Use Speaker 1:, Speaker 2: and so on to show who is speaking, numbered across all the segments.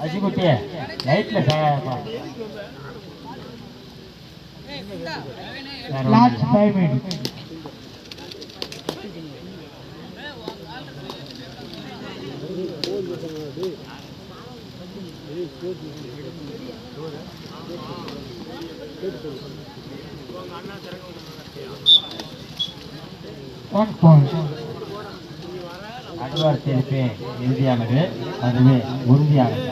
Speaker 1: அஜிகுட்டியே லைட்ல last 5 minutes. Advance திருப்பி இறுதியானது, அதுவே உறுதியானது.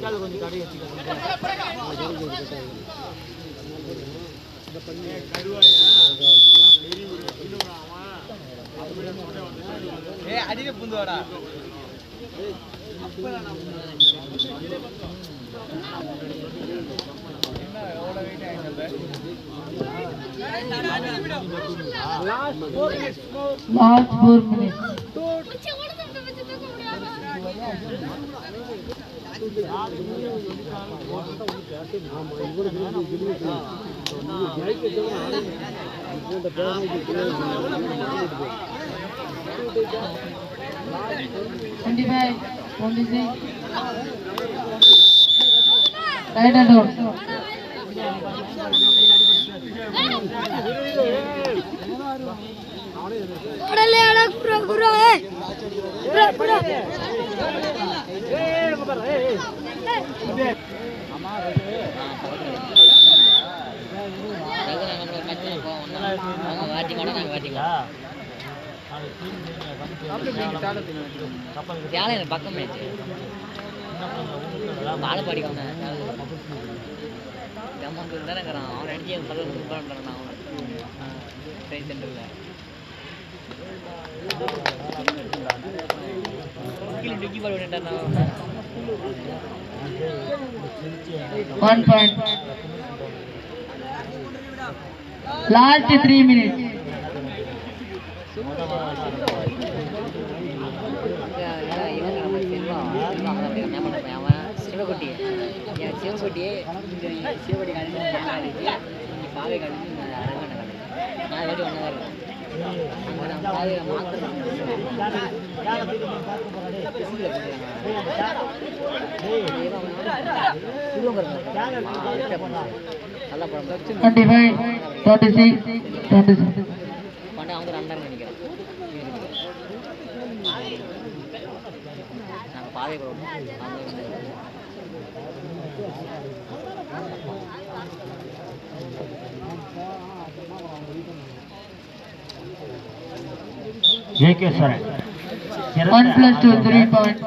Speaker 1: கொஞ்சம் கடை அடிக்க புந்துவாடா. Last 4 minutes. Right and out. பக்கம் பாலப்பாடி ஜம்மான் தானேங்கிறான் அவன் அடிச்சு பக்கம் அவன் ட்ரெயின் சென்டரில் டிக்கி பாடி விட்டான். 1 point. Last 3 minutes. சிவகுட்டி சிவகுட்டியே சிவகுட்டி காலேஜ் பாவை காலேஜ் அரங்கண்ண காலேஜ் நான் வரைக்கும் ஒன்றா இருக்கும். நல்லா படம் 25, 26, 26 அவங்க ரெண்டாயிரம் நினைக்கிறேன். நாங்கள் பாவை JK Saran 1 + 2 3 point.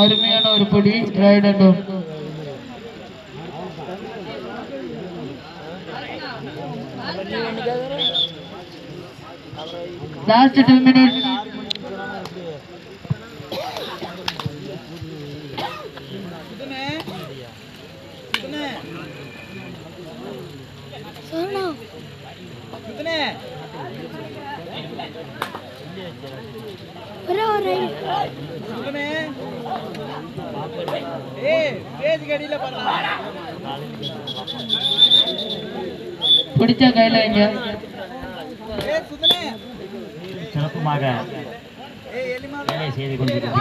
Speaker 1: அருமையான ஒரு பொடி right and out. Last 2 minutes. பிடிச்ச கையில இங்க சிறப்புமாக வேலை செய்து கொண்டிருக்கும்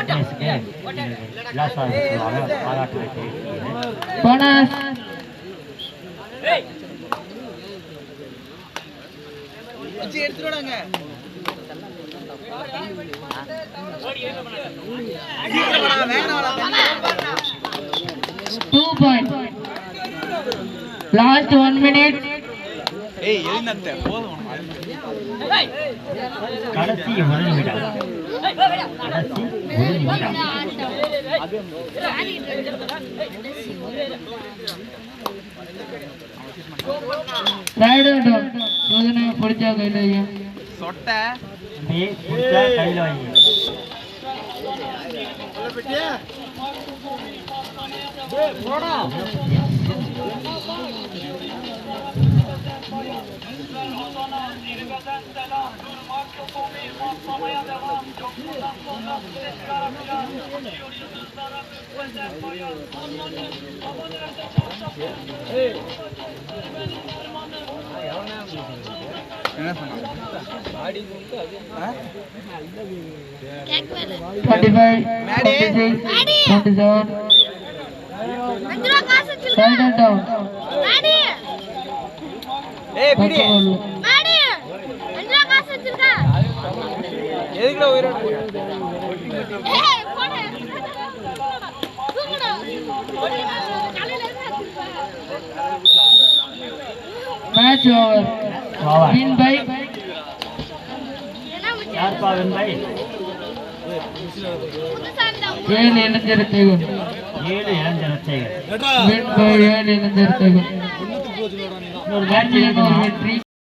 Speaker 1: பாராட்டு போனஸ். எடுத்துடாங்க 2 point. Last 1 minute. ஏய் எலினத்த போதும் கடைசி 1 நிமிடம். கடைசி 1 நிமிடம். Right out. ரோஜனா பிடிச்சா கையில வைங்க. சொட்ட நீ பிடிச்சா கையில வைங்க. போடா
Speaker 2: என்ன சொன்னாங்க?
Speaker 3: 25, 26, 27. Side and down.
Speaker 2: ஏய் பிடி எதுக்குடா உயிரோட
Speaker 3: Match over. Win by ஏழு இளைஞர்கள். Win by 7 இளைஞர்கள். Match வெற்றி.